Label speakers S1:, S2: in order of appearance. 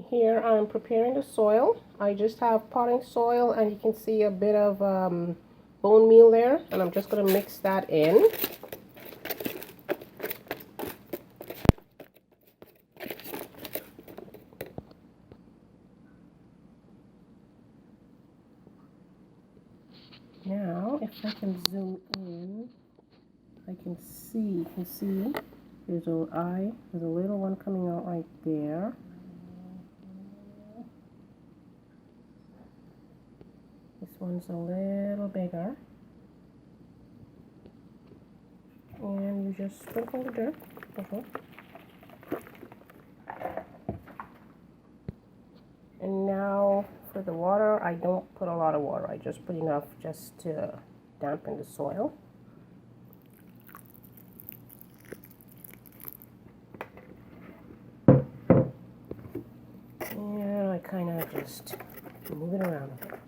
S1: Here I'm preparing the soil. I just have potting soil and you can see a bit of bone meal there, and I'm just going to mix that in. Now if I can zoom in, I can see, you can see there's a eye, there's a little one coming out right there. This one's a little bigger. And you just sprinkle the dirt. And now for the water, I don't put a lot of water. I just put enough just to dampen the soil. And I kind of just move it around a bit.